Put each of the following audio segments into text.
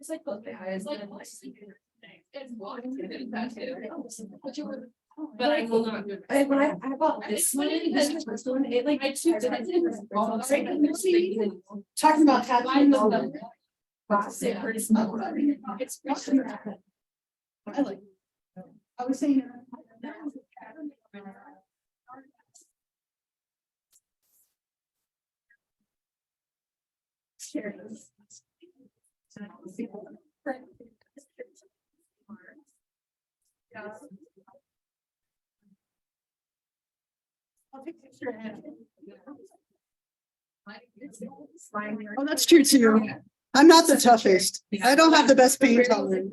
It's like both the eyes, like it's walking that too. But I will not. When I bought this one, this first one, it like I took it. Talking about tattoos. It's I like. I was saying. I'll take a picture. Oh, that's true too. I'm not the toughest. I don't have the best pain tolerance.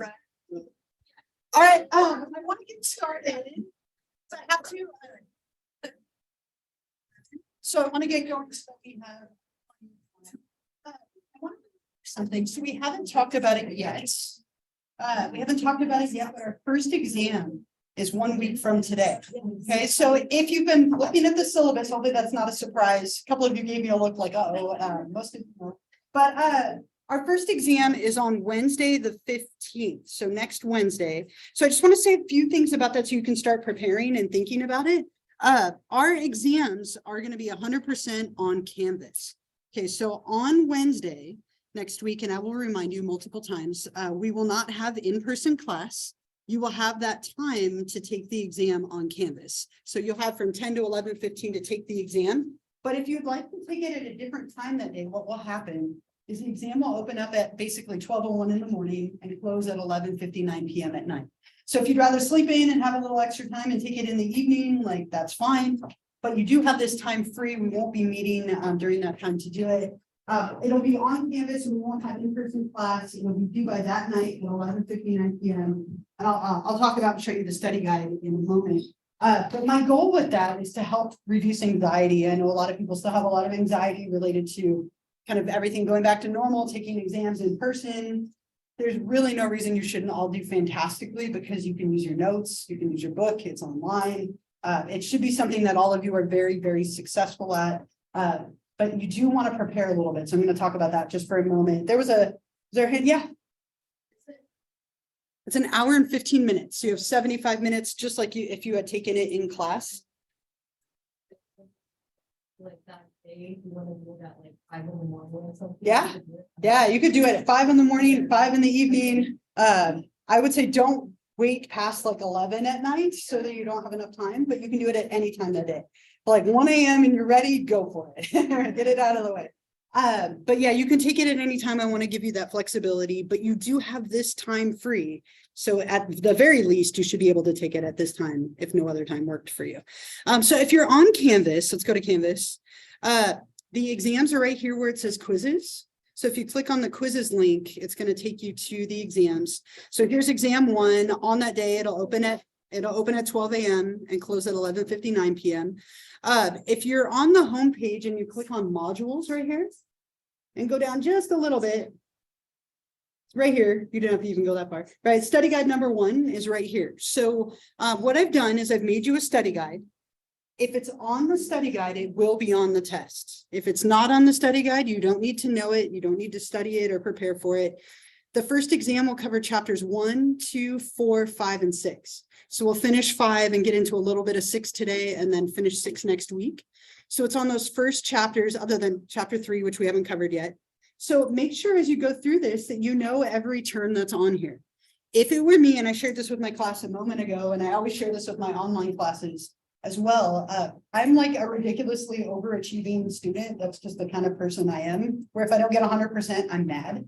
All right, I want to get started. So I have to. So I want to get going. So we have. I want to do something. So we haven't talked about it yet. But our first exam is 1 week from today. Okay, so if you've been looking at the syllabus, hopefully that's not a surprise. A couple of you gave me a look like, most of you know. But our first exam is on Wednesday, the 15th. So next Wednesday. So I just want to say a few things about that so you can start preparing and thinking about it. Our exams are going to be 100% on Canvas. Okay, so on Wednesday next week, and I will remind you multiple times, we will not have in-person class. You will have that time to take the exam on Canvas. So you'll have from 10 to 11:15 to take the exam. But if you'd like to take it at a different time that day, what will happen is the exam will open up at basically 12:01 in the morning and close at 11:59 p.m. at night. So if you'd rather sleep in and have a little extra time and take it in the evening, like that's fine. But you do have this time free. We won't be meeting during that time to do it. It'll be on Canvas and we won't have in-person class. It'll be due by that night at 11:59 p.m. And I'll talk about and show you the study guide in a moment. But my goal with that is to help reduce anxiety. I know a lot of people still have a lot of anxiety related to kind of everything going back to normal, taking exams in person. There's really no reason you shouldn't all do fantastically because you can use your notes, you can use your book, it's online. It should be something that all of you are very, very successful at. But you do want to prepare a little bit. So I'm going to talk about that just for a moment. Yeah. It's an hour and 15 minutes. So you have 75 minutes, just like if you had taken it in class. Like that day, you want to do that like 5 in the morning or something? Yeah, you could do it at 5 in the morning, 5 in the evening. I would say don't wait past like 11 at night so that you don't have enough time, but you can do it at any time that day. Like 1 a.m. and you're ready, go for it. Get it out of the way. But yeah, you can take it at any time. I want to give you that flexibility, but you do have this time free. So at the very least, you should be able to take it at this time if no other time worked for you. So if you're on Canvas, let's go to Canvas. The exams are right here where it says quizzes. So if you click on the quizzes link, it's going to take you to the exams. So here's exam 1. On that day, it'll open at 12 a.m. and close at 11:59 p.m. If you're on the home page and you click on modules right here and go down just a little bit, right here, you don't have to even go that far, right? Study guide number 1 is right here. So what I've done is I've made you a study guide. If it's on the study guide, it will be on the test. If it's not on the study guide, you don't need to know it. You don't need to study it or prepare for it. The first exam will cover chapters 1, 2, 4, 5, and 6. So we'll finish 5 and get into a little bit of 6 today and then finish 6 next week. So it's on those first chapters other than chapter 3, which we haven't covered yet. So make sure as you go through this that you know every term that's on here. If it were me, and I shared this with my class a moment ago, and I always share this with my online classes as well, I'm like a ridiculously overachieving student. That's just the kind of person I am, where if I don't get 100%, I'm mad.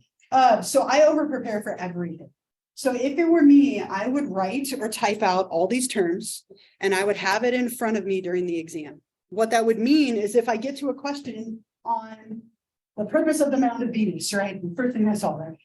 So I over prepare for everything. So if it were me, I would write or type out all these terms and I would have it in front of me during the exam. What that would mean is if I get to a question on the purpose of the mound of Venus, right? The first thing I saw there.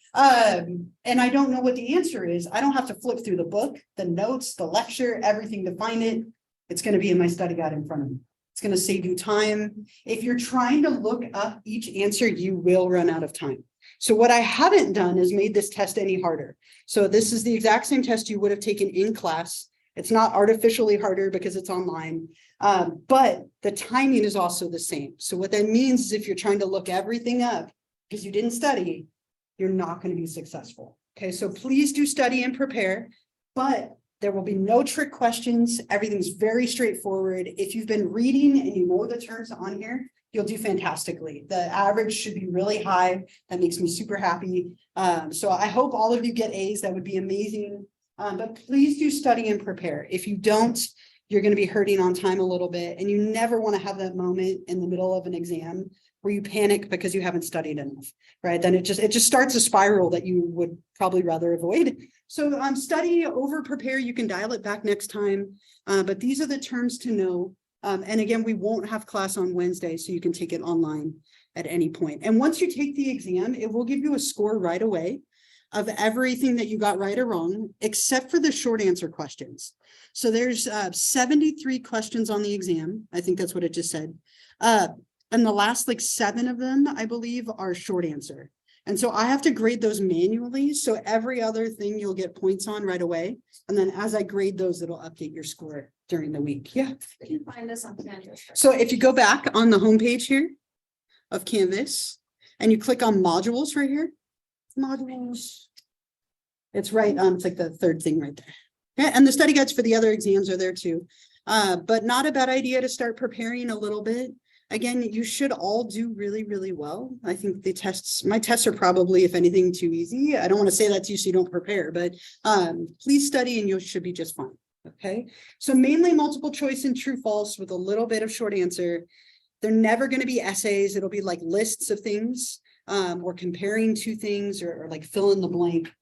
And I don't know what the answer is. I don't have to flip through the book, the notes, the lecture, everything to find it. It's going to be in my study guide in front of me. It's going to save you time. If you're trying to look up each answer, you will run out of time. So what I haven't done is made this test any harder. So this is the exact same test you would have taken in class. It's not artificially harder because it's online, but the timing is also the same. So what that means is if you're trying to look everything up, because you didn't study, you're not going to be successful. Okay, so please do study and prepare, but there will be no trick questions. Everything's very straightforward. If you've been reading and you know the terms on here, you'll do fantastically. The average should be really high. That makes me super happy. So I hope all of you get A's. That would be amazing. But please do study and prepare. If you don't, you're going to be hurting on time a little bit, and you never want to have that moment in the middle of an exam where you panic because you haven't studied enough, right? Then it just starts a spiral that you would probably rather avoid. So study, over prepare. You can dial it back next time. But these are the terms to know. And again, we won't have class on Wednesday, so you can take it online at any point. And once you take the exam, it will give you a score right away of everything that you got right or wrong, except for the short answer questions. So there's 73 questions on the exam. I think that's what it just said. And the last 7 of them, I believe, are short answer. And so I have to grade those manually. So every other thing you'll get points on right away. And then as I grade those, it'll update your score during the week. Yeah. You can find this on Canvas. So if you go back on the homepage here of Canvas and you click on modules right here, modules, it's right on, it's like the third thing right there. Yeah, and the study guides for the other exams are there too. But not a bad idea to start preparing a little bit. Again, you should all do really, really well. I think my tests are probably, if anything, too easy. I don't want to say that to you so you don't prepare, but please study and you should be just fine. Okay, so mainly multiple choice and true false with a little bit of short answer. They're never going to be essays. It'll be like lists of things or comparing two things or like fill in the blank.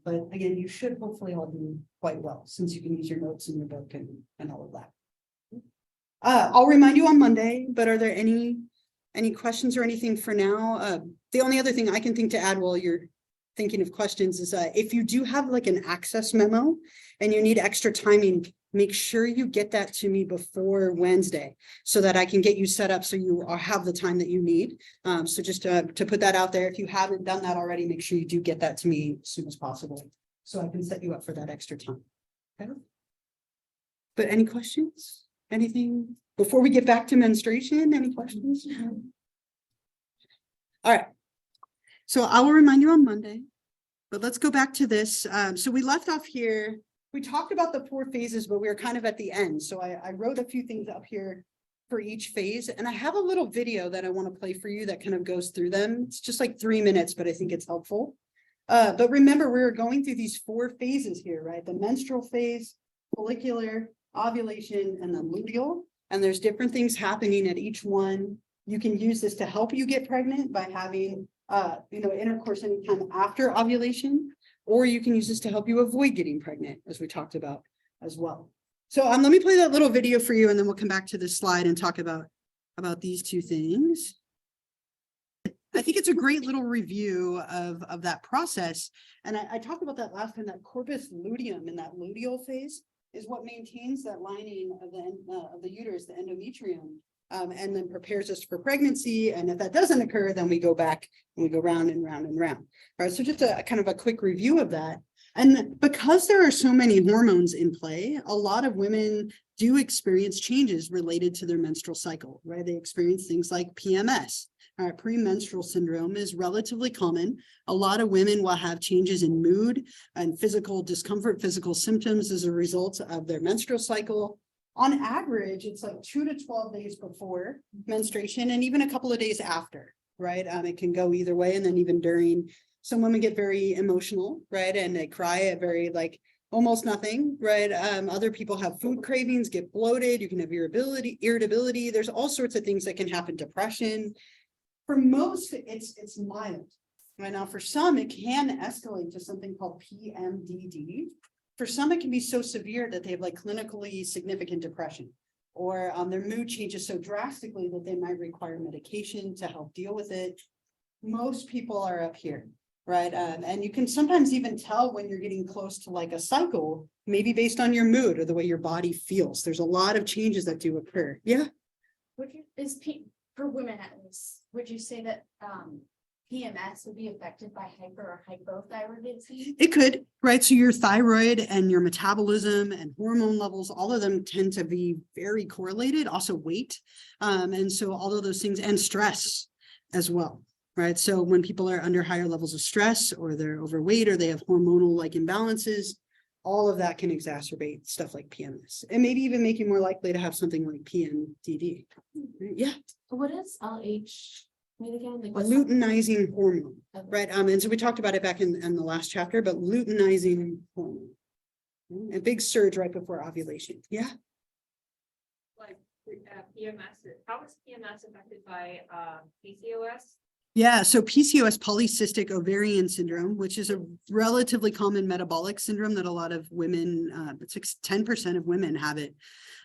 But again, you should hopefully all do quite well since you can use your notes in your book and all of that. I'll remind you on Monday, but are there any questions or anything for now? The only other thing I can think to add while you're thinking of questions is if you do have like an access memo and you need extra timing, make sure you get that to me before Wednesday so that I can get you set up so you have the time that you need. So just to put that out there, if you haven't done that already, make sure you do get that to me as soon as possible so I can set you up for that extra time. Okay? But any questions? Anything before we get back to menstruation? Any questions? All right. So I will remind you on Monday, but let's go back to this. So we left off here. We talked about the 4 phases, but we were kind of at the end. So I wrote a few things up here for each phase. And I have a little video that I want to play for you that kind of goes through them. It's just like 3 minutes, but I think it's helpful. But remember, we were going through these 4 phases here, right? The menstrual phase, follicular, ovulation, and then luteal. And there's different things happening at each one. You can use this to help you get pregnant by having intercourse anytime after ovulation, or you can use this to help you avoid getting pregnant, as we talked about as well. So let me play that little video for you, and then we'll come back to this slide and talk about these 2 things. I think it's a great little review of that process. And I talked about that last time, that corpus luteum in that luteal phase is what maintains that lining of the uterus, the endometrium, and then prepares us for pregnancy. And if that doesn't occur, then we go back and we go round and round and round. All right, so just a kind of a quick review of that. And because there are so many hormones in play, a lot of women do experience changes related to their menstrual cycle, right? They experience things like PMS. Premenstrual syndrome is relatively common. A lot of women will have changes in mood and physical discomfort, physical symptoms as a result of their menstrual cycle. On average, it's like 2 to 12 days before menstruation and even a couple of days after, right? It can go either way. And then even during, some women get very emotional, right? And they cry at very almost nothing, right? Other people have food cravings, get bloated. You can have irritability. There's all sorts of things that can happen, depression. For most, it's mild. Right now, for some, it can escalate to something called PMDD. For some, it can be so severe that they have clinically significant depression, or their mood changes so drastically that they might require medication to help deal with it. Most people are up here, right? And you can sometimes even tell when you're getting close to a cycle, maybe based on your mood or the way your body feels. There's a lot of changes that do occur. Yeah. For women at least, would you say that PMS would be affected by hyper or hypothyroidism? It could, right? So your thyroid and your metabolism and hormone levels, all of them tend to be very correlated, also weight. And so all of those things and stress as well. right? So when people are under higher levels of stress or they're overweight or they have hormonal like imbalances, all of that can exacerbate stuff like PMS and maybe even make you more likely to have something like PMDD. Yeah. What is LH? Mean again? Like, what's Luteinizing hormone, that? right? And so we talked about it back in the last chapter, but luteinizing hormone. A big surge right before ovulation. Yeah. Like PMS, how is PMS affected by PCOS? Yeah, so PCOS, polycystic ovarian syndrome, which is a relatively common metabolic syndrome that a lot of women, it's like 10% of women have it.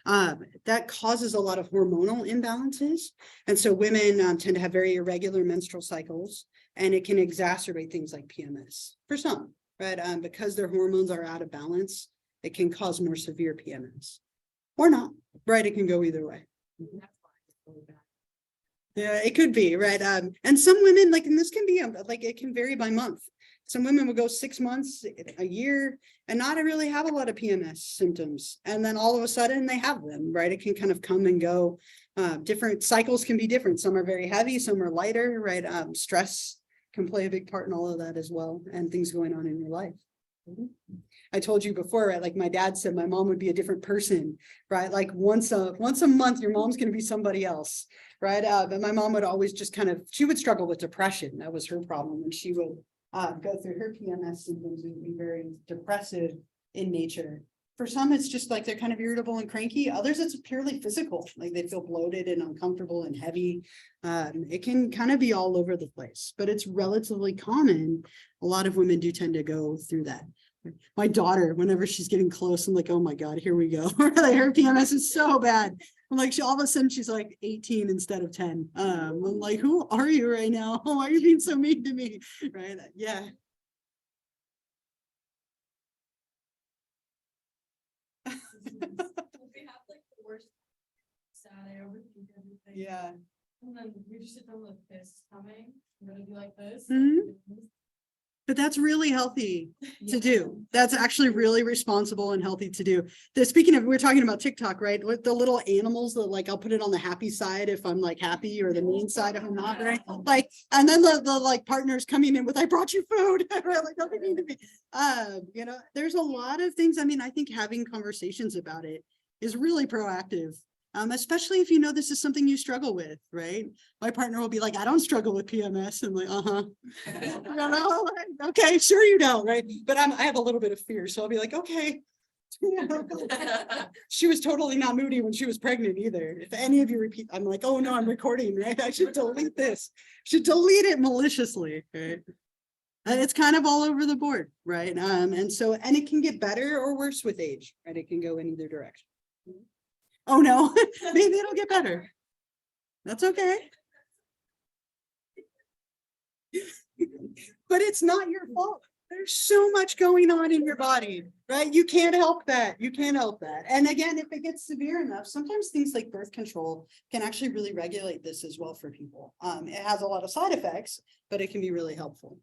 That causes a lot of hormonal imbalances. And so women tend to have very irregular menstrual cycles, and it can exacerbate things like PMS for some, right? Because their hormones are out of balance, it can cause more severe PMS or not, right? It can go either way. That's why it's really bad. Yeah, it could be, right? And some women, like, and this can be like, it can vary by month. Some women will go 6 months, a year, and not really have a lot of PMS symptoms. And then all of a sudden they have them, right? It can kind of come and go. Different cycles can be different. Some are very heavy, some are lighter, right? Stress can play a big part in all of that as well, and things going on in your life. I told you before, right? Like my dad said, my mom would be a different person, right? Like once a month, your mom's going to be somebody else, right? But my mom would always just kind of, she would struggle with depression. That was her problem. And she would go through her PMS symptoms and be very depressive in nature. For some, it's just like they're kind of irritable and cranky. Others, it's purely physical, like they feel bloated and uncomfortable and heavy. It can kind of be all over the place, but it's relatively common. A lot of women do tend to go through that. My daughter, whenever she's getting close, I'm like, oh my God, here we go. Like, her PMS is so bad. I'm like, all of a sudden she's like 18 instead of 10. I'm like, who are you right now? Why are you being so mean to me? Right? Yeah. We have like the worst sad, I overthink everything. Yeah. And then we just sit down with this coming, we're gonna be like this. Mhm. But that's really healthy to do. That's actually really responsible and healthy to do. Speaking of, we're talking about TikTok, right? With the little animals that, like, I'll put it on the happy side if I'm like happy, or the mean side if I'm not, right? Like, and then the like partners coming in with, I brought you food, right? Like, don't be mean to me. You know, there's a lot of things. I mean, I think having conversations about it is really proactive. Especially if you know this is something you struggle with, right? My partner will be like, I don't struggle with PMS. I'm like, I don't know. Okay, sure you don't, right? But I have a little bit of fear, so I'll be like, okay. She was totally not moody when she was pregnant either. If any of you repeat, I'm like, oh no, I'm recording, right? I should delete this. Should delete it maliciously, right? And it's kind of all over the board, right? And it can get better or worse with age, right? It can go in either direction. Oh no, maybe it'll get better. That's okay. But it's not your fault. There's so much going on in your body, right? You can't help that. You can't help that. And again, if it gets severe enough, sometimes things like birth control can actually really regulate this as well for people. It has a lot of side effects, but it can be really helpful.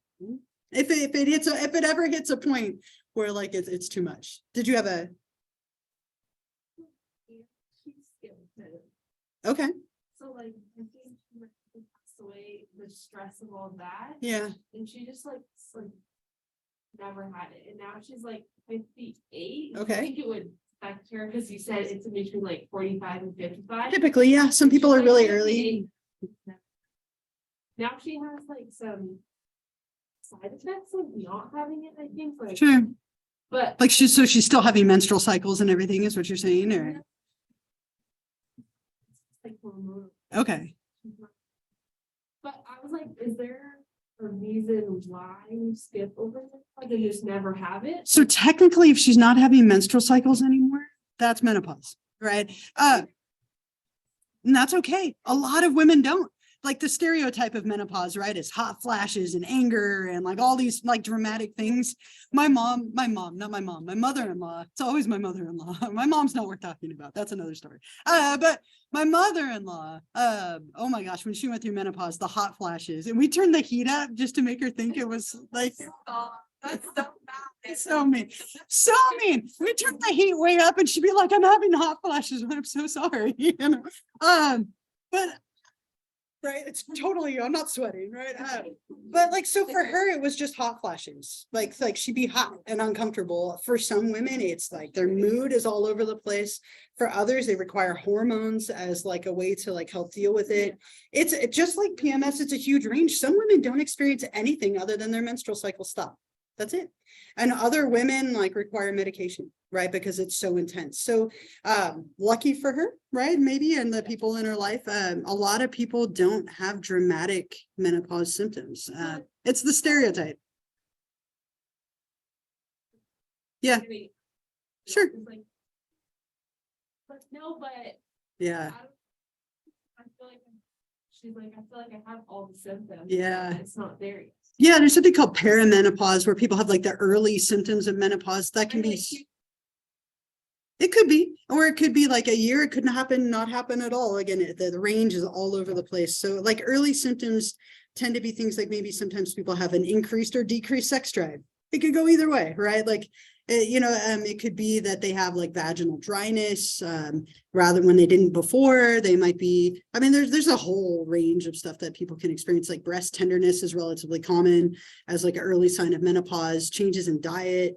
If it ever hits a point where like it's too much. Did you have a? Okay. So like, I think she passed away the stress of all that. Yeah. And she just like never had it. And now she's like 58. Okay. I think it would affect her because you said it's in between like 45 and 55. Typically, yeah. Some people are really early. Now she has like some side effects of not having it, I think. Like, Sure. but Like she's still having menstrual cycles and everything is what you're saying, or? like hormonal. Okay. But I was like, is there a reason why you skip over this? Like, and just never have it? So technically, if she's not having menstrual cycles anymore, that's menopause, right? And that's okay. A lot of women don't. Like the stereotype of menopause, right, is hot flashes and anger and like all these like dramatic things. My mother-in-law, it's always my mother-in-law. My mom's not worth talking about. That's another story. But my mother-in-law, oh my gosh, when she went through menopause, the hot flashes, and we turned the heat up just to make her think it was like, That's so bad. it's so mean. So mean. We turned the heat way up and she'd be like, I'm having hot flashes. I'm so sorry. You know? But right? It's totally, I'm not sweating, right? But like, so for her, it was just hot flashes. Like she'd be hot and uncomfortable. For some women, it's like their mood is all over the place. For others, they require hormones as like a way to like help deal with it. It's just like PMS, it's a huge range. Some women don't experience anything other than their menstrual cycle stop. That's it. And other women like require medication, right? Because it's so intense. So lucky for her, right? Maybe, and the people in her life, a lot of people don't have dramatic menopause symptoms. It's the stereotype. Yeah, sure. But no, but Yeah, I feel like she's like, I feel like I have all the symptoms. Yeah. but It's not there yet. yeah. There's something called perimenopause where people have like the early symptoms of menopause. That can be. It could be, or it could be like a year. It couldn't happen, not happen at all. Again, the range is all over the place. So like early symptoms tend to be things like maybe sometimes people have an increased or decreased sex drive. It could go either way, right? Like, it could be that they have like vaginal dryness, rather when they didn't before. They might be, I mean, there's a whole range of stuff that people can experience. Like breast tenderness is relatively common as like an early sign of menopause, changes in diet.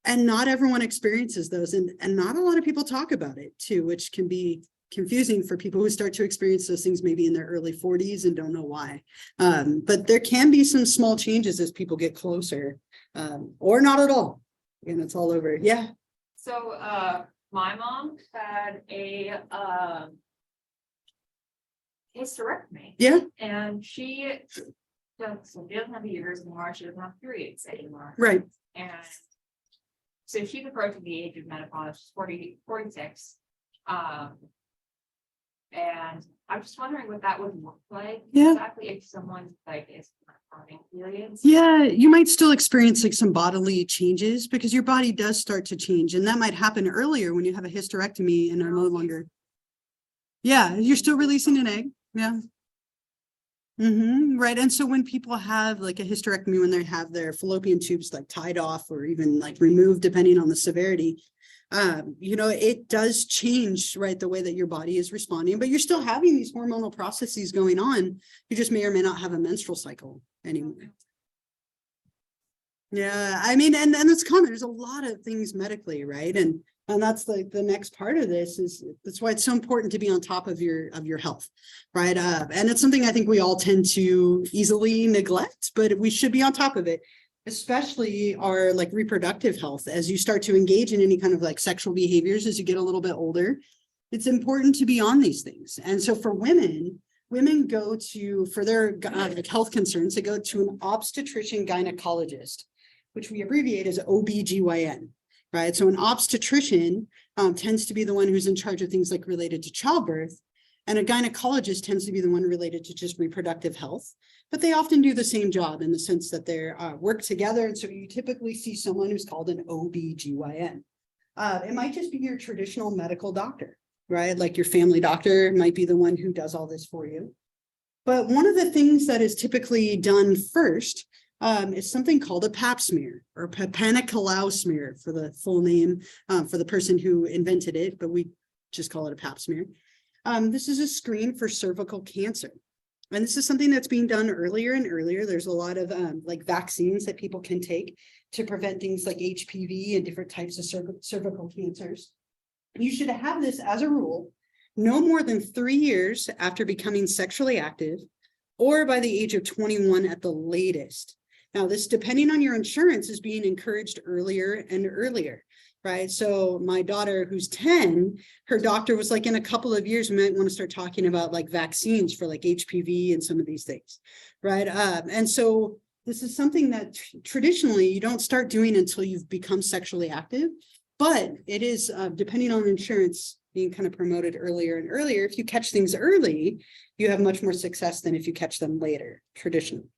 And not everyone experiences those, and not a lot of people talk about it too, which can be confusing for people who start to experience those things maybe in their early 40s and don't know why. But there can be some small changes as people get closer, or not at all. And it's all over. Yeah. So my mom had a hysterectomy. Yeah. And she doesn't have uterus anymore. She doesn't have periods anymore. Right. And so she's approaching the age of menopause, she's 46. And I'm just wondering what that would look like. Yeah. Exactly if someone like is not having periods. Yeah, you might still experience like some bodily changes because your body does start to change, and that might happen earlier when you have a hysterectomy and are no longer. Yeah, you're still releasing an egg. Yeah. Right. And so when people have like a hysterectomy, when they have their fallopian tubes like tied off or even like removed, depending on the severity, it does change, right, the way that your body is responding, but you're still having these hormonal processes going on. You just may or may not have a menstrual cycle anymore. Yeah, I mean, and it's common. There's a lot of things medically, right? And that's like the next part of this is that's why it's so important to be on top of your health, right? And it's something I think we all tend to easily neglect, but we should be on top of it, especially our like reproductive health. As you start to engage in any kind of like sexual behaviors as you get a little bit older, it's important to be on these things. And so for women go to, for their like health concerns, they go to an obstetrician gynecologist, which we abbreviate as OBGYN. Right. So an obstetrician tends to be the one who's in charge of things like related to childbirth. And a gynecologist tends to be the one related to just reproductive health. But they often do the same job in the sense that they work together. And so you typically see someone who's called an OBGYN. It might just be your traditional medical doctor, right? Like your family doctor might be the one who does all this for you. But one of the things that is typically done first is something called a pap smear or Papa-Nicolau smear for the full name for the person who invented it, but we just call it a pap smear. This is a screen for cervical cancer. And this is something that's being done earlier and earlier. There's a lot of like vaccines that people can take to prevent things like HPV and different types of cervical cancers. You should have this as a rule, no more than 3 years after becoming sexually active or by the age of 21 at the latest. Now, this, depending on your insurance, is being encouraged earlier and earlier, right? So my daughter, who's 10, her doctor was like, in a couple of years, we might want to start talking about like vaccines for like HPV and some of these things, right? And so this is something that traditionally you don't start doing until you've become sexually active, but it is, depending on insurance, being kind of promoted earlier and earlier. If you catch things early, you have much more success than if you catch them later, traditionally.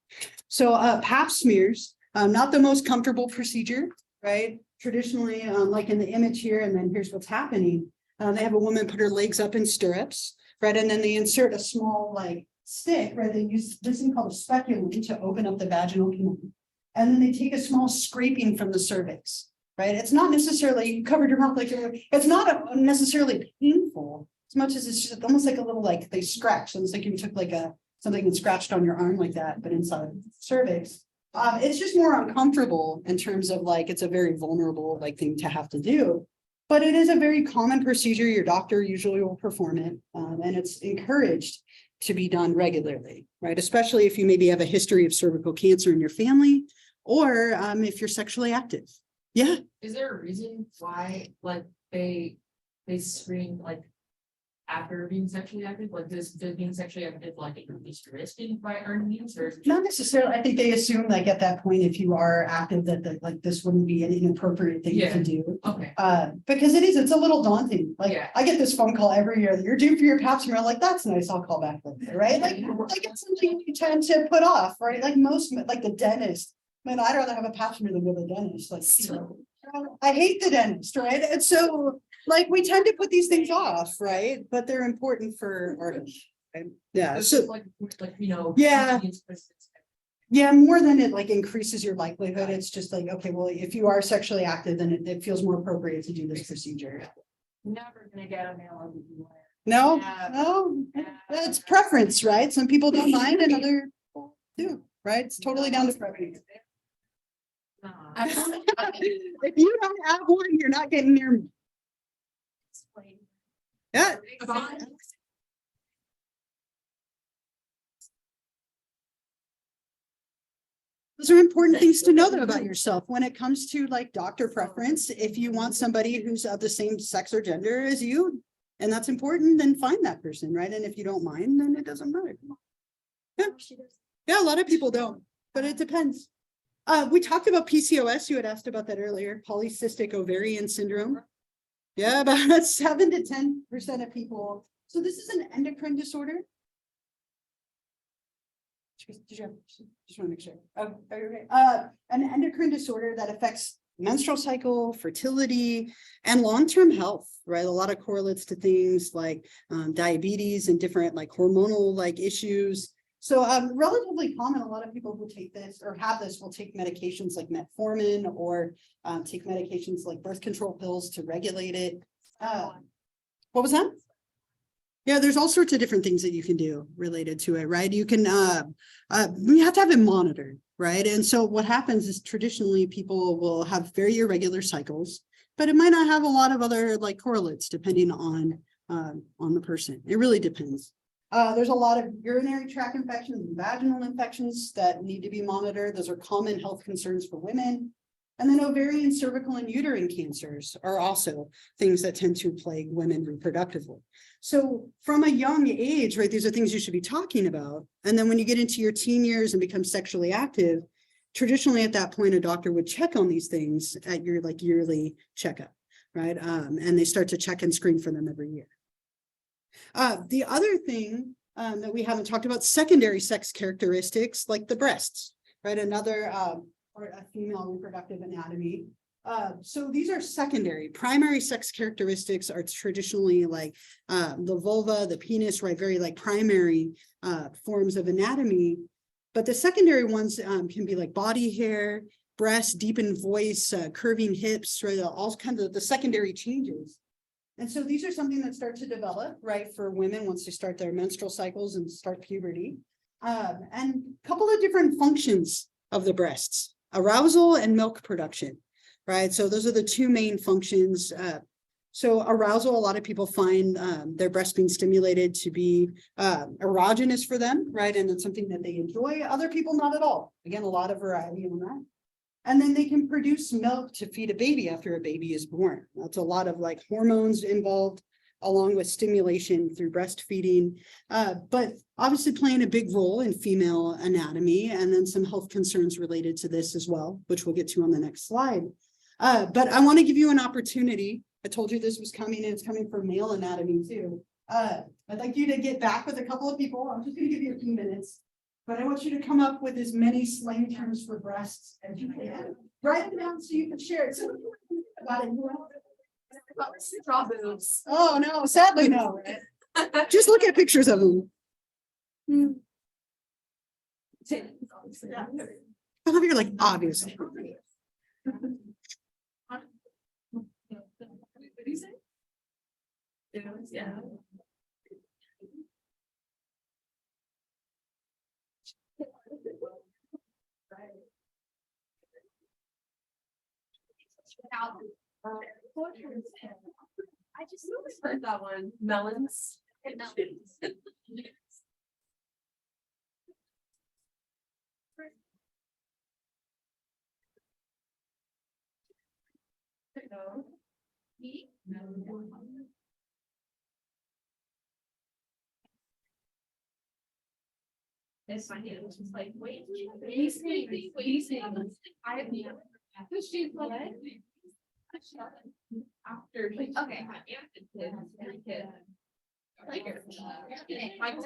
So pap smears, not the most comfortable procedure, right? Traditionally, like in the image here, and then here's what's happening. They have a woman put her legs up in stirrups, right? And then they insert a small like stick, right? They use this thing called a speculum to open up the vaginal canal. And then they take a small scraping from the cervix, right? It's not necessarily, you covered your mouth like it's not necessarily painful. as much as it's just almost like a little, like they scratch, almost like you took like something and scratched on your arm like that, but inside the cervix. It's just more uncomfortable in terms of like, it's a very vulnerable like thing to have to do. But it is a very common procedure. Your doctor usually will perform it, and it's encouraged to be done regularly, right? Especially if you maybe have a history of cervical cancer in your family, or if you're sexually active. Yeah. Is there a reason why, like, they screen, like, after being sexually active? Like, does being sexually active, like, increase risk by earning means, or? Not necessarily. I think they assume like at that point, if you are active, that like this wouldn't be an inappropriate thing Yeah. to do. Okay. Because it's a little daunting. Like Yeah. I get this phone call every year that you're due for your pap smear. I'm like, that's nice. I'll call back later, right? Like it's something you tend to put off, right? Like most, like the dentist. Man, I'd rather have a pap smear than go to the dentist. Like, I hate the dentist, right? And so, like, we tend to put these things off, right? But they're important for our health. Right? Yeah. It's So, just like, you know. Yeah. yeah, more than it like increases your likelihood. It's just like, okay, well, if you are sexually active, then it feels more appropriate to do this procedure. Never gonna get a nail on the wire. No, Yeah. no, it's preference, right? Some people don't mind and other people do, right? It's totally down to preference. If you don't have one, you're not getting near me. Yeah. Those are important things to know though about yourself when it comes to like doctor preference. If you want somebody who's of the same sex or gender as you, and that's important, then find that person, right? And if you don't mind, then it doesn't matter. Yeah, yeah, a lot of people don't, but it depends. We talked about PCOS. You had asked about that earlier, polycystic ovarian syndrome. Yeah, about 7 to 10% of people. So this is an endocrine disorder. Did you have, just want to make sure. Oh, okay. An endocrine disorder that affects menstrual cycle, fertility, and long-term health, right? A lot of correlates to things like diabetes and different like hormonal like issues. So relatively common. A lot of people who take this or have this will take medications like metformin or take medications like birth control pills to regulate it. What was that? Yeah, there's all sorts of different things that you can do related to it, right? You can, we have to have it monitored, right? And so what happens is traditionally people will have very irregular cycles, but it might not have a lot of other like correlates depending on the person. It really depends. There's a lot of urinary tract infections and vaginal infections that need to be monitored. Those are common health concerns for women. And then ovarian, cervical, and uterine cancers are also things that tend to plague women reproductively. So from a young age, right, these are things you should be talking about. And then when you get into your teen years and become sexually active, traditionally at that point, a doctor would check on these things at your like yearly checkup, right? And they start to check and screen for them every year. The other thing that we haven't talked about, secondary sex characteristics like the breasts, right? Another or a female reproductive anatomy. So these are secondary. Primary sex characteristics are traditionally like the vulva, the penis, right? Very like primary forms of anatomy. But the secondary ones can be like body hair, breast, deepened voice, curving hips, right? All kinds of the secondary changes. And so these are something that start to develop, right, for women once they start their menstrual cycles and start puberty. And a couple of different functions of the breasts, arousal and milk production, right? So those are the two main functions. So arousal, a lot of people find their breast being stimulated to be erogenous for them, right? And it's something that they enjoy. Other people, not at all. Again, a lot of variety on that. And then they can produce milk to feed a baby after a baby is born. That's a lot of like hormones involved, along with stimulation through breastfeeding, but obviously playing a big role in female anatomy, and then some health concerns related to this as well, which we'll get to on the next slide. But I want to give you an opportunity. I told you this was coming, and it's coming for male anatomy too. I'd like you to get back with a couple of people. I'm just going to give you a few minutes, but I want you to come up with as many slang terms for breasts as you can. Write them down so you can share it. So about it. Straw boobs. Oh no, sadly no. Just look at pictures of them. I love you're like obviously. What do you say? Yeah. I just heard that one, melons. No. Me? It's funny, it was just like, wait, these things, I have never. She's like. After, like, okay, like, my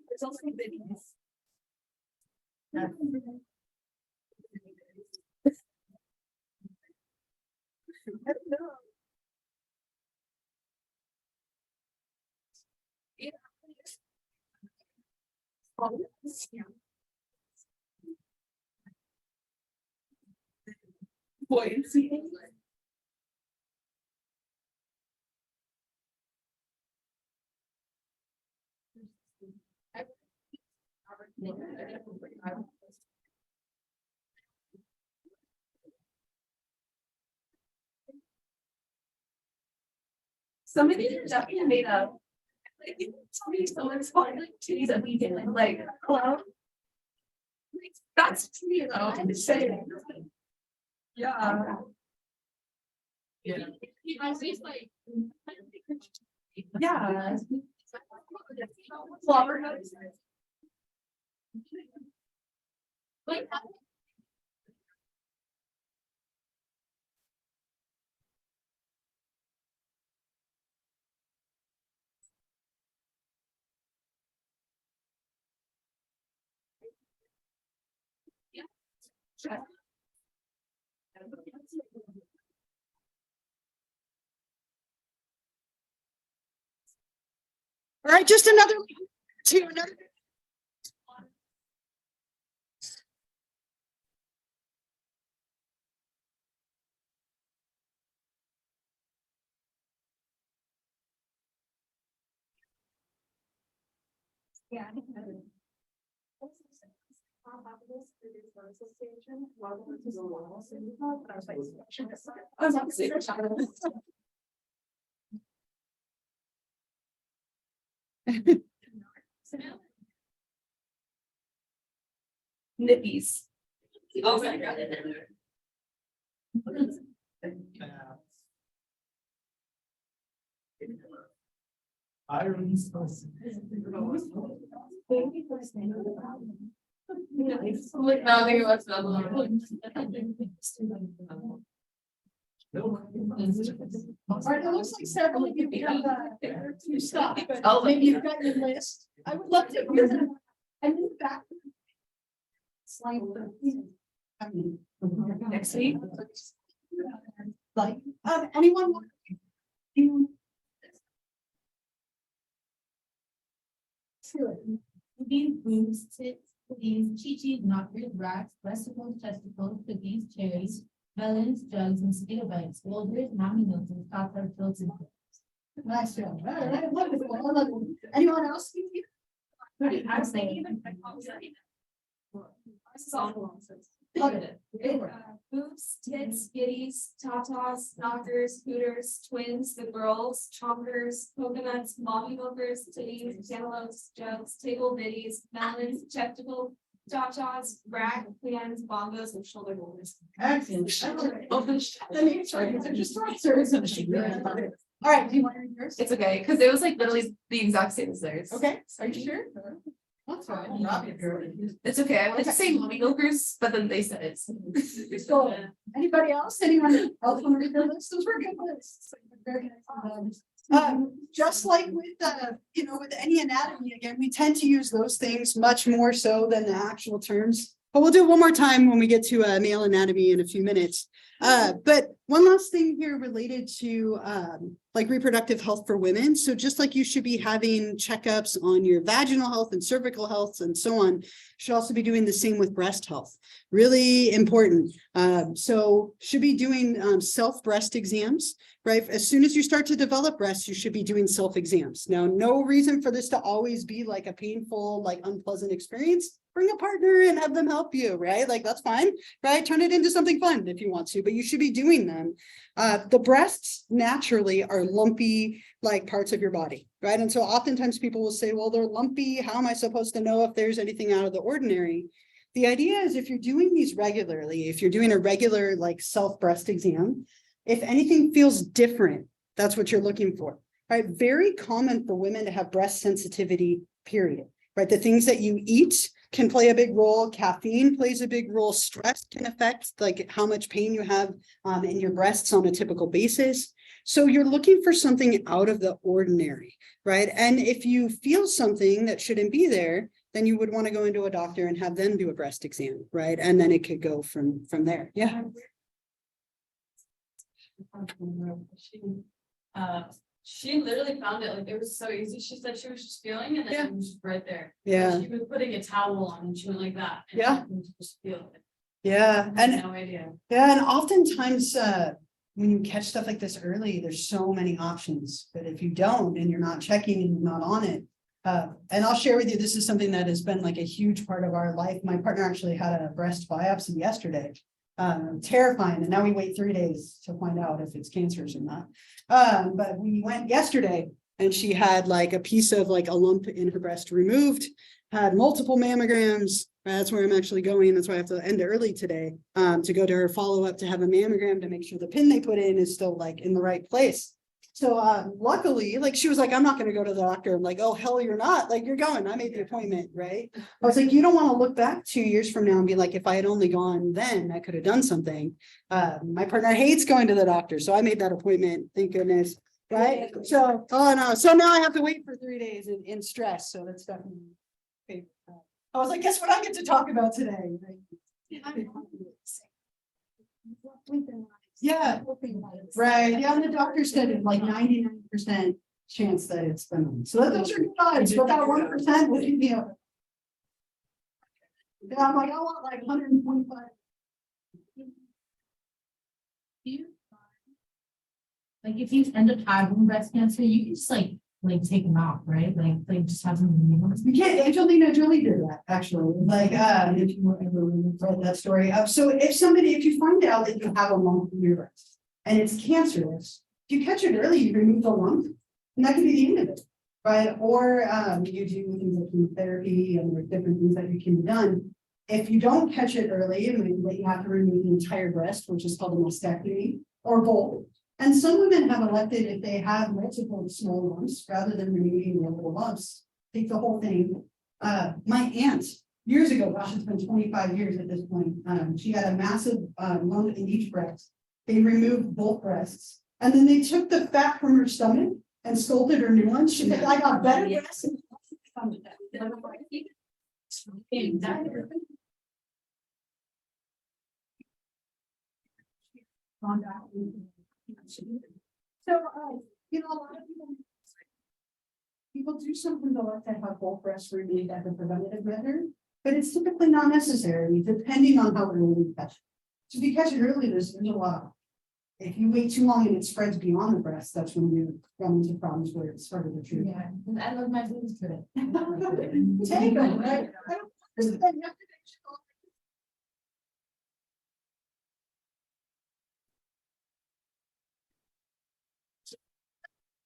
It's also videos. Buoyancy. Some of these are definitely made up. Like, someone's fun, like, titties that we did, like, hello? Like, that's to me, though, I'm just saying. Yeah. Yeah. Like, yeah. Flopper notes. Like. Yeah. All right, just another two. Yeah. Nippies. Oh my god. Like, now they what's the other one. Alright, it looks like several of you have to stop, but maybe you've got your list. I would love to hear them. And move back. Slide. Next week. Like, anyone? Anyone? These boobs, tits, these chi-chis, knockers, racks, breasticles, testicles, cookies, cherries, melons, jugs, mosquito bites, boulders, mommy milk, and top are filled in. Nice job. All right, wonderful. I love it. Anyone else? I was thinking. This is all nonsense. Boobs, tits, giddies, tatas, knockers, hooters, twins, the girls, chompers, coconuts, mommy milkers, titties, cantaloupes, jugs, table biddies, melons, cha-chas, brag, plans, bongos, and shoulder movements. Excellent. Open. The name's right, they're just dancers. All right, do you want to read yours? It's okay, because it was like literally the exact same as theirs. Okay, are you sure? That's fine. Robbie, if you're- It's okay. I wanted to say mommy milkers, but then they said it. So, anybody else? Anyone else want to read their list? Those were good lists. Very good. Just like with, with any anatomy, again, we tend to use those things much more so than the actual terms. But we'll do it one more time when we get to male anatomy in a few minutes. But one last thing here related to like reproductive health for women. So just like you should be having checkups on your vaginal health and cervical health and so on, you should also be doing the same with breast health. Really important. So should be doing self breast exams, right? As soon as you start to develop breasts, you should be doing self exams. Now, no reason for this to always be like a painful, like unpleasant experience. Bring a partner and have them help you, right? Like that's fine, right? Turn it into something fun if you want to, but you should be doing them. The breasts naturally are lumpy, like parts of your body, right? And so oftentimes people will say, well, they're lumpy. How am I supposed to know if there's anything out of the ordinary? The idea is if you're doing these regularly, if you're doing a regular like self breast exam, if anything feels different, that's what you're looking for, right? Very common for women to have breast sensitivity, period, right? The things that you eat can play a big role. Caffeine plays a big role. Stress can affect like how much pain you have in your breasts on a typical basis. So you're looking for something out of the ordinary, right? And if you feel something that shouldn't be there, then you would want to go into a doctor and have them do a breast exam, right? And then it could go from there. Yeah. She literally found it, like, it was so easy. She said she was just feeling and then it was just right there. Yeah. She was putting a towel on and she went like that. And Yeah. I could just feel it. Yeah. I had And no idea. yeah, and oftentimes when you catch stuff like this early, there's so many options. But if you don't and you're not checking and you're not on it, and I'll share with you, this is something that has been like a huge part of our life. My partner actually had a breast biopsy yesterday. Terrifying. And now we wait 3 days to find out if it's cancerous or not. But we went yesterday and she had like a piece of like a lump in her breast removed, had multiple mammograms. That's where I'm actually going. That's why I have to end early today to go to her follow-up to have a mammogram to make sure the pin they put in is still like in the right place. So luckily, like she was like, I'm not going to go to the doctor. I'm like, oh, hell, you're not. Like, you're going. I made the appointment, right? I was like, you don't want to look back 2 years from now and be like, if I had only gone then, I could have done something. My partner hates going to the doctor. So I made that appointment. Thank goodness. Right. So, oh no. So now I have to wait for 3 days in stress. So that's definitely. Okay. I was like, guess what I get to talk about today? Yeah. Right, yeah, and the doctor said it's like 99% chance that it's benign. So those are good odds, but that 1% would be, yeah, I'm like, I want like 125. Like if you end up having breast cancer, you can just like take them out, right? Like just have them. You can't, Angelina Jolie did that, actually, like, if you ever read that story. So if you find out that you have a lump in your breast and it's cancerous, if you catch it early, you remove the lump, and that can be the end of it, right? Or you do things like chemotherapy and there's different things that you can be done. If you don't catch it early, you have to remove the entire breast, which is called a mastectomy, or both. And some women have elected, if they have multiple small lumps, rather than removing the little lumps, take the whole thing. My aunt, years ago, gosh, it's been 25 years at this point, she had a massive lump in each breast. They removed both breasts, and then they took the fat from her stomach and sculpted her new ones. She said, I got better breasts. So, a lot of people do something to let them have both breasts removed as a preventative measure, but it's typically not necessary depending on how early you catch it. So if you catch it early, there's a lot. If you wait too long and it spreads beyond the breast, that's when you run into problems where it's harder to treat. Yeah, I love my boobs today. Take them, right?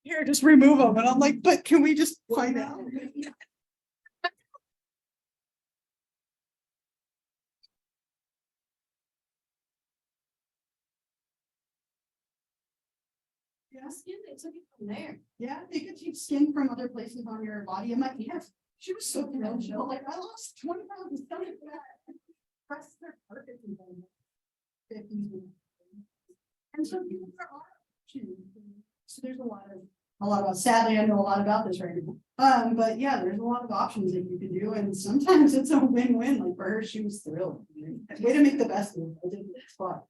Here, just remove them. And I'm like, but can we just find out? Yeah. Skin, they took it from there. Yeah, they could take skin from other places on your body. It might be, yes. She was so thrilled. She was like, I lost 20 pounds of stomach fat. Press their carpet and then 50. And so people there are options. So there's a lot of, sadly, I know a lot about this right now. But yeah, there's a lot of options that you can do, and sometimes it's a win-win. Like for her, she was thrilled. Way to make the best of it. I did the spot.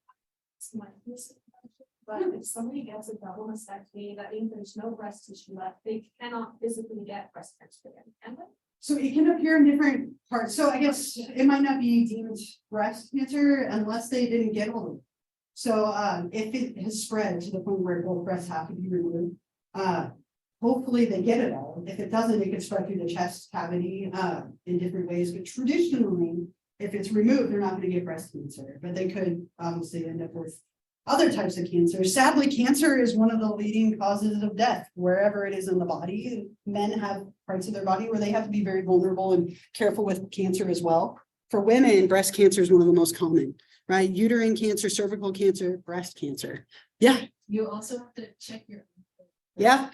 But if somebody gets a double mastectomy, that means there's no breast tissue left. They cannot physically get breast cancer again, can they? So it can appear in different parts. So I guess it might not be deemed breast cancer unless they didn't get all of it. So if it has spread to the point where both breasts have to be removed, hopefully they get it all. If it doesn't, it can spread through the chest cavity in different ways. But traditionally, if it's removed, they're not going to get breast cancer, but they could obviously end up with other types of cancer. Sadly, cancer is one of the leading causes of death wherever it is in the body. Men have parts of their body where they have to be very vulnerable and careful with cancer as well. For women, breast cancer is one of the most common, right? Uterine cancer, cervical cancer, breast cancer. Yeah. You also have to check your. Yeah.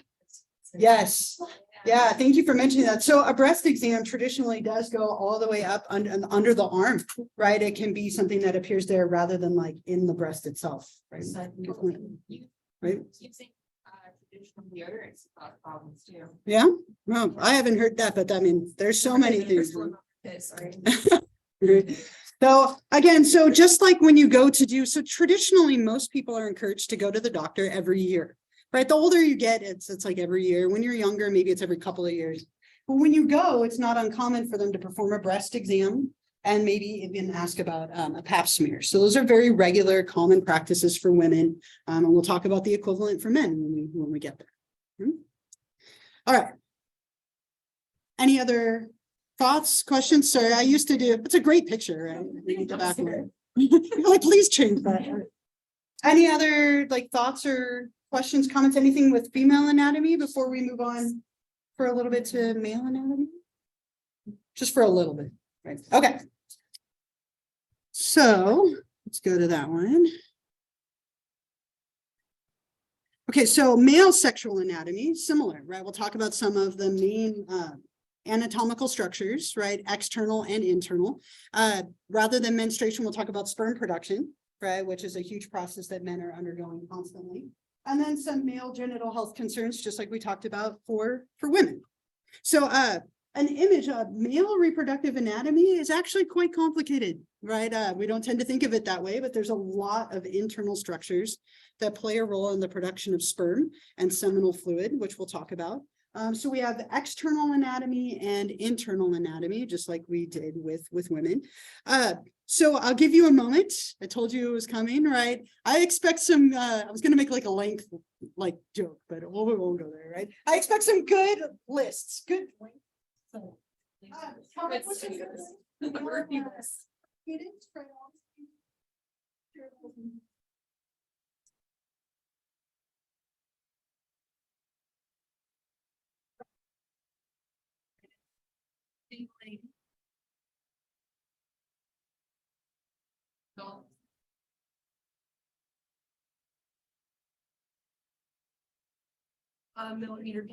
Yes. Yeah, thank you for mentioning that. So a breast exam traditionally does go all the way up under the arm, right? It can be something that appears there rather than like in the breast itself, right? Right? Using traditional deodorants cause problems too. Yeah, well, I haven't heard that, but I mean, there's so many things. So again, so just like when you go to do, so traditionally, most people are encouraged to go to the doctor every year. Right, the older you get, it's like every year. When you're younger, maybe it's every couple of years. But when you go, it's not uncommon for them to perform a breast exam and maybe even ask about a pap smear. So those are very regular, common practices for women. And we'll talk about the equivalent for men when we get there. All right. Any other thoughts, questions? Sorry, I used to do. It's a great picture. Right? We need to go back there. Like, please change that. Any other like thoughts or questions, comments, anything with female anatomy before we move on for a little bit to male anatomy? Just for a little bit, right? Okay. So let's go to that one. Okay, so male sexual anatomy, similar, right? We'll talk about some of the main anatomical structures, right? External and internal. Rather than menstruation, we'll talk about sperm production, right? Which is a huge process that men are undergoing constantly. And then some male genital health concerns, just like we talked about for women. So an image of male reproductive anatomy is actually quite complicated, right? We don't tend to think of it that way, but there's a lot of internal structures that play a role in the production of sperm and seminal fluid, which we'll talk about. So we have external anatomy and internal anatomy, just like we did with women. So I'll give you a moment. I told you it was coming, right? I expect some, I was going to make like a length like joke, but we won't go there, right? I expect some good lists, good. Millimeter.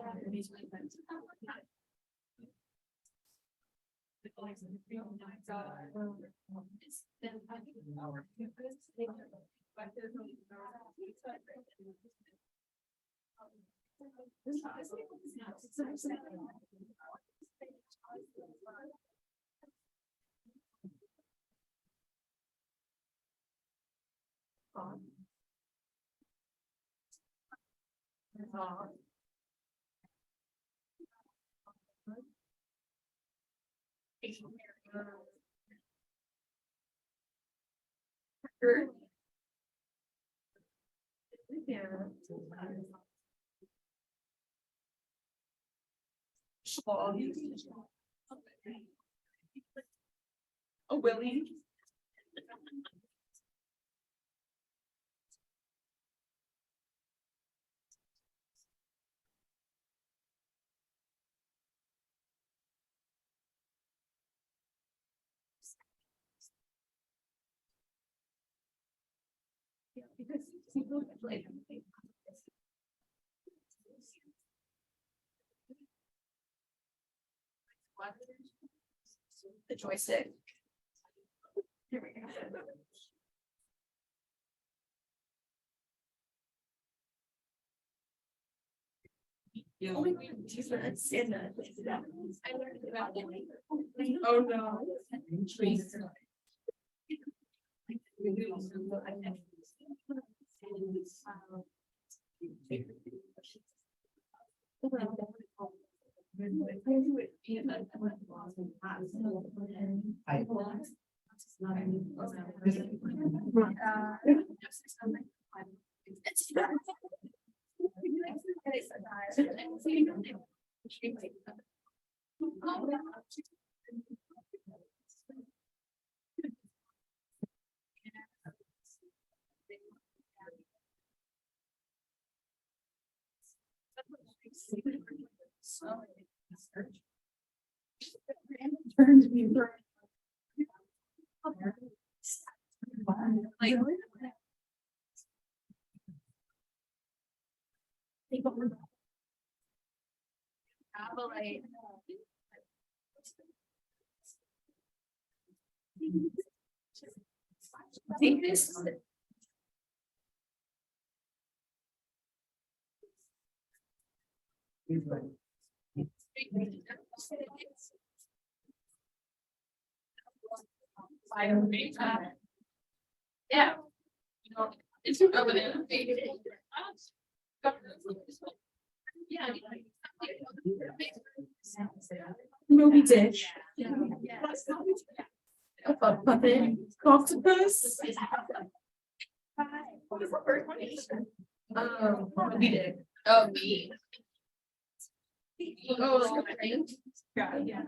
Oh, Willie. Because people like The joystick. Here we go. Oh my God, she's not saying that. I learned about it. Oh, no. Like, take this. Yeah. It's over there. Yeah. Moby Dick. A puppet. Octopus. What is the first one? Moby Dick. Oh, me. Oh, yeah.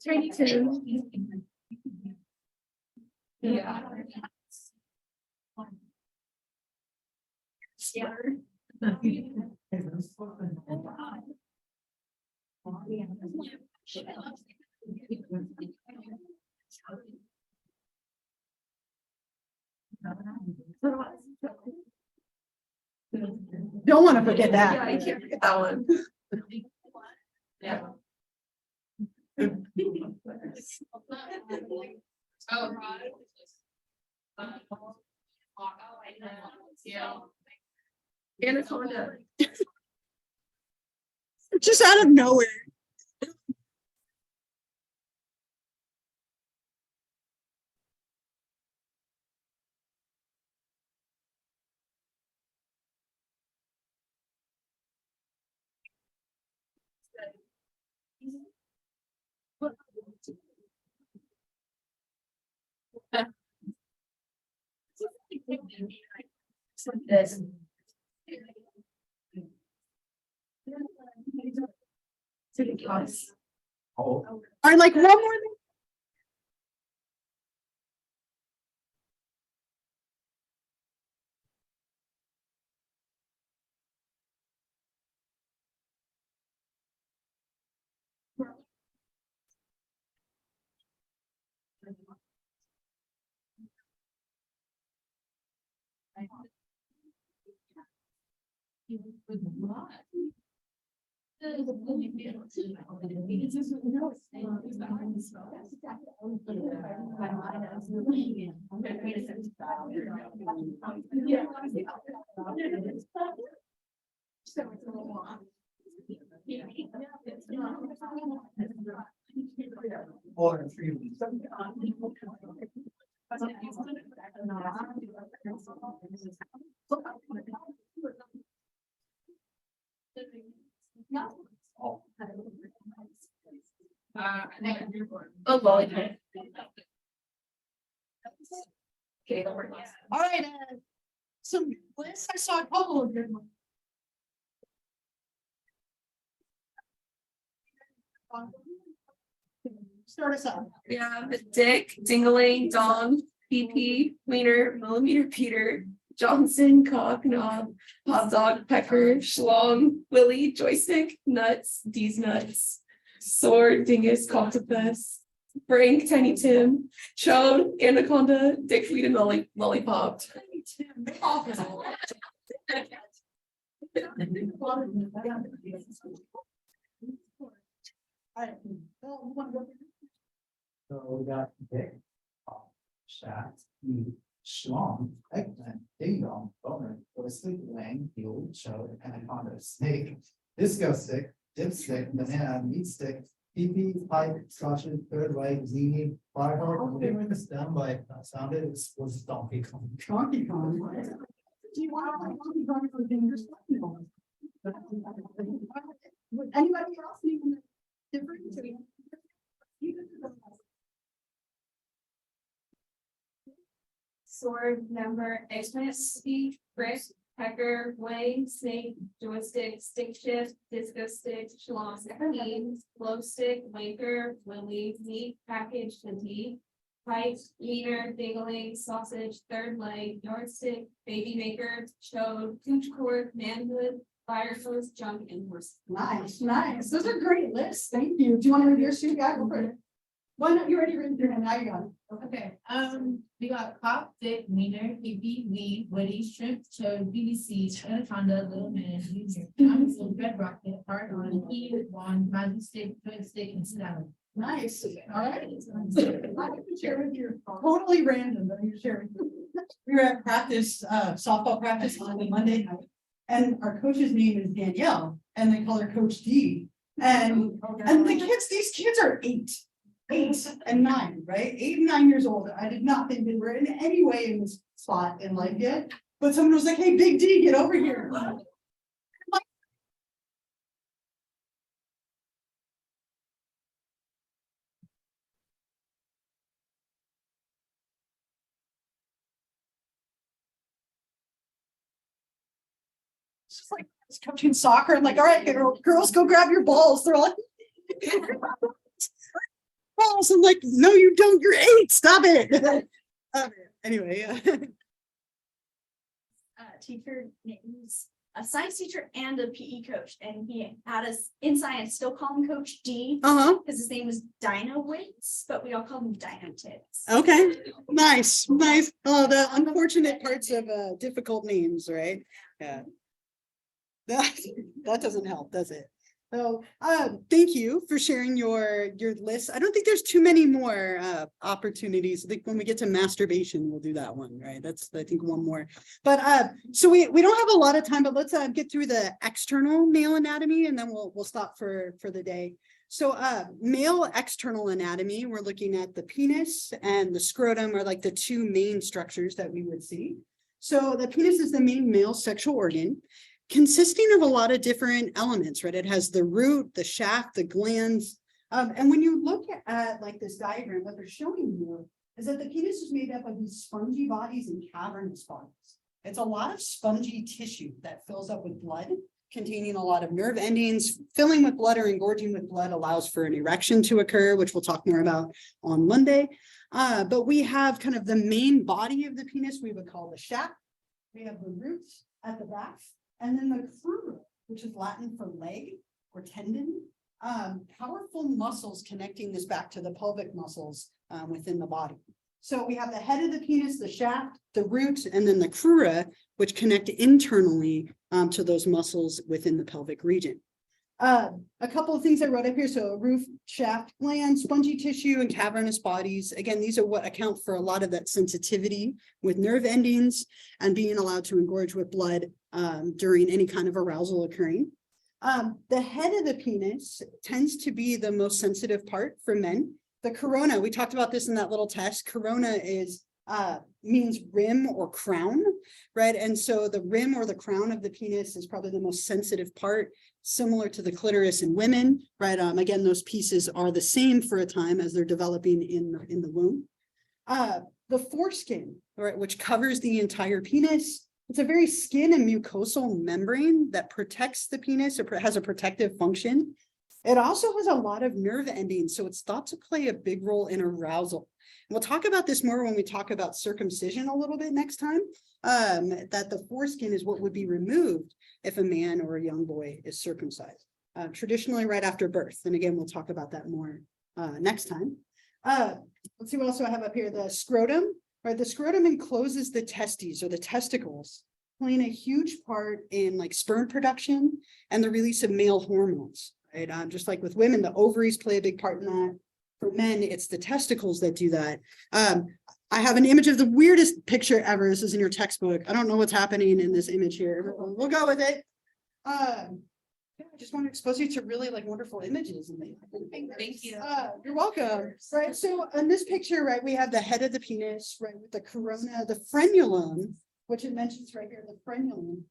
22. Yeah. Don't want to forget Yeah, that. I can't forget that one. Yeah. Oh, yeah. Anaconda. Just out of nowhere. This. It's ridiculous. All right, like one more thing. Oh, lollipop. Okay, don't worry. All right, some lists. I saw a couple of good ones. Start us off. Yeah, Dick, Dingling, Dong, PP, Wiener, Millimeter Peter, Johnson, Cock, Knob, Hot Dog, Pecker, Schlong, Willie, Joystick, Nuts, D's Nuts, Sword, Dingus, Octopus, Frank, Tiny Tim, Chode, Anaconda, Dick, Weed, and Lollipop. Tiny Tim, So we got big. Chat, schlong, eggplant, ding dong, boner, oyster, wang, mule, chode, anaconda, snake, disco stick, dipstick, banana, meat stick, pee pipe, sausage, third leg, zini, firehorse. Okay, when it's done by, sounded, it was Donkey Kong. Donkey Kong. Do you want to Donkey Kong for dangerous? Would anybody else need different? Sword, number, eggplant, speed, brick, pecker, wang, snake, joystick, stick shift, disco stick, shalom, beans, glow stick, wanker, willy, meat, package, fatigue, pipe, wiener, dingling, sausage, third leg, yardstick, baby maker, chode, cooch cord, manhood, fire hose, junk, and horse. Nice, nice. Those are great lists. Thank you. Do you want to read your suit? Yeah, go for it. Why not? You already read through it. Now you got it. Okay, we got cop, dick, wiener, pee, weed, woody, shrimp, chode, BBC, anaconda, little man, junior, council, red rocket, hard on, key, wand, magic stick, joystick, and salad. Nice. All right. I'm going to share with you. Totally random, but I'm sharing. We were at practice, softball practice on a Monday night. And our coach's name is Danielle, and they call her Coach D. And these kids are 8 and 9, right? 8 and 9 years old. I did not think they were in any way in this spot in life yet. But someone was like, "Hey, Big D, get over here." It's just like it's coaching soccer. I'm like, "All right, girls, go grab your balls." They're like, balls. I'm like, "No, you don't. You're 8. Stop it." Anyway, yeah. Teacher names a science teacher and a PE coach, and he had us in science still call him Coach D because his name was Dino Wits, but we all call him Dino Tits. Okay, nice. Oh, the unfortunate parts of difficult names, right? Yeah. That doesn't help, does it? So thank you for sharing your list. I don't think there's too many more opportunities. I think when we get to masturbation, we'll do that one, right? That's I think one more. But so we don't have a lot of time, but let's get through the external male anatomy, and then we'll stop for the day. So male external anatomy, we're looking at the penis and the scrotum are like the two main structures that we would see. So the penis is the main male sexual organ, consisting of a lot of different elements, right? It has the root, the shaft, the glands. And when you look at like this diagram, what they're showing you is that the penis is made up of these spongy bodies and cavernous bodies. It's a lot of spongy tissue that fills up with blood, containing a lot of nerve endings. Filling with blood or engorging with blood allows for an erection to occur, which we'll talk more about on Monday. But we have kind of the main body of the penis we would call the shaft. We have the roots at the back. And then the crura, which is Latin for leg or tendon, powerful muscles connecting this back to the pelvic muscles within the body. So we have the head of the penis, the shaft, the root, and then the crura, which connect internally to those muscles within the pelvic region. A couple of things I wrote up here. So roof, shaft, gland, spongy tissue, and cavernous bodies. Again, these are what account for a lot of that sensitivity with nerve endings and being allowed to engorge with blood during any kind of arousal occurring. The head of the penis tends to be the most sensitive part for men. The corona, we talked about this in that little test. Corona is means rim or crown, right? And so the rim or the crown of the penis is probably the most sensitive part, similar to the clitoris in women, right? Again, those pieces are the same for a time as they're developing in the womb. The foreskin, right, which covers the entire penis. It's a very skin and mucosal membrane that protects the penis. It has a protective function. It also has a lot of nerve endings, so it's thought to play a big role in arousal. And we'll talk about this more when we talk about circumcision a little bit next time, that the foreskin is what would be removed if a man or a young boy is circumcised, traditionally right after birth. And again, we'll talk about that more next time. Let's see what else do I have up here. The scrotum, right? The scrotum encloses the testes or the testicles playing a huge part in like sperm production and the release of male hormones, right? Just like with women, the ovaries play a big part in that. For men, it's the testicles that do that. I have an image of the weirdest picture ever. This is in your textbook. I don't know what's happening in this image here. We'll go with it. Yeah, I just want to expose you to really like wonderful images. Thank you. You're welcome. Right. So in this picture, right, we have the head of the penis, right, with the corona, the frenulum, which it mentions right here, the frenulum.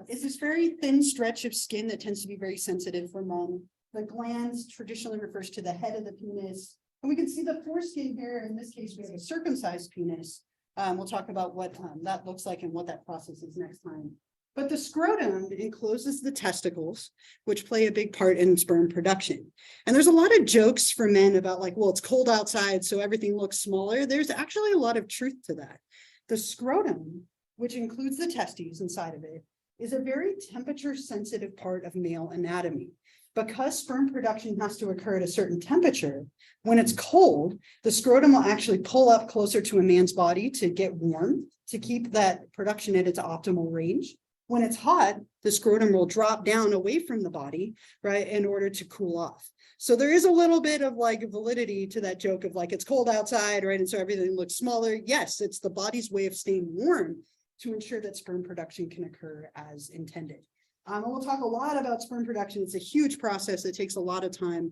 Is this very thin stretch of skin that tends to be very sensitive for men. The glands traditionally refers to the head of the penis. And we can see the foreskin here. In this case, we have a circumcised penis. We'll talk about what that looks like and what that process is next time. But the scrotum encloses the testicles, which play a big part in sperm production. And there's a lot of jokes for men about like, well, it's cold outside, so everything looks smaller. There's actually a lot of truth to that. The scrotum, which includes the testes inside of it, is a very temperature sensitive part of male anatomy. Because sperm production has to occur at a certain temperature, when it's cold, the scrotum will actually pull up closer to a man's body to get warm, to keep that production at its optimal range. When it's hot, the scrotum will drop down away from the body, right, in order to cool off. So there is a little bit of like validity to that joke of like, it's cold outside, right, and so everything looks smaller. Yes, it's the body's way of staying warm to ensure that sperm production can occur as intended. And we'll talk a lot about sperm production. It's a huge process. It takes a lot of time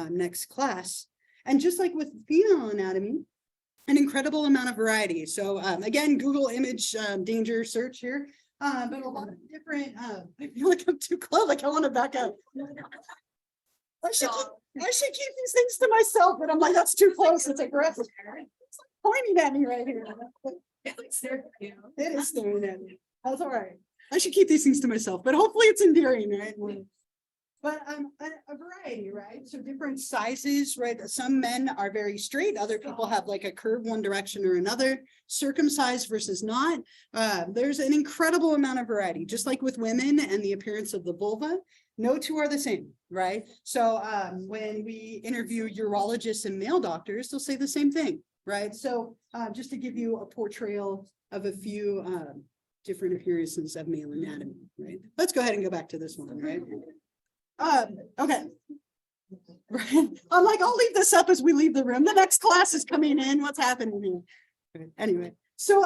next class. And just like with female anatomy, an incredible amount of variety. So again, Google image danger search here. But a lot of different, I feel like I'm too close, like I want to back up. I should keep these things to myself, but I'm like, that's too close, it's aggressive. It's like pointing at me right here. It is staring at me. That's all right. I should keep these things to myself, but hopefully it's endearing, right? But a variety, right? So different sizes, right? Some men are very straight. Other people have like a curve one direction or another, circumcised versus not. There's an incredible amount of variety, just like with women and the appearance of the vulva. No two are the same, right? So when we interview urologists and male doctors, they'll say the same thing, right? So just to give you a portrayal of a few different appearances of male anatomy, right? Let's go ahead and go back to this one, right? Okay. Right. I'm like, I'll leave this up as we leave the room. The next class is coming in. What's happening here? Okay. Anyway, so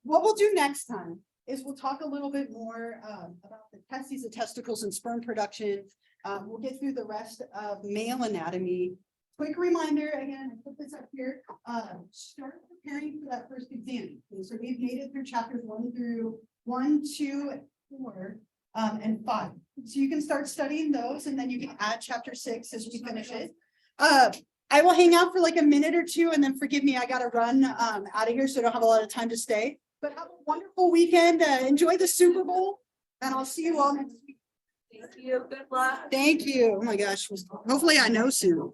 what we'll do next time is we'll talk a little bit more about the testes, the testicles, and sperm production. We'll get through the rest of male anatomy. Quick reminder, again, I put this up here. Start preparing for that first exam. Okay, so we've made it through chapters 1, 2, 4. And 5. So you can start studying those and then you can add chapter 6 as we finish it. I will hang out for like a minute or two and then forgive me, I gotta run out of here, so I don't have a lot of time to stay. But have a wonderful weekend. Enjoy the Super Bowl and I'll see you all next week. Thank you. Good luck. Thank you. Oh my gosh. Hopefully I know soon.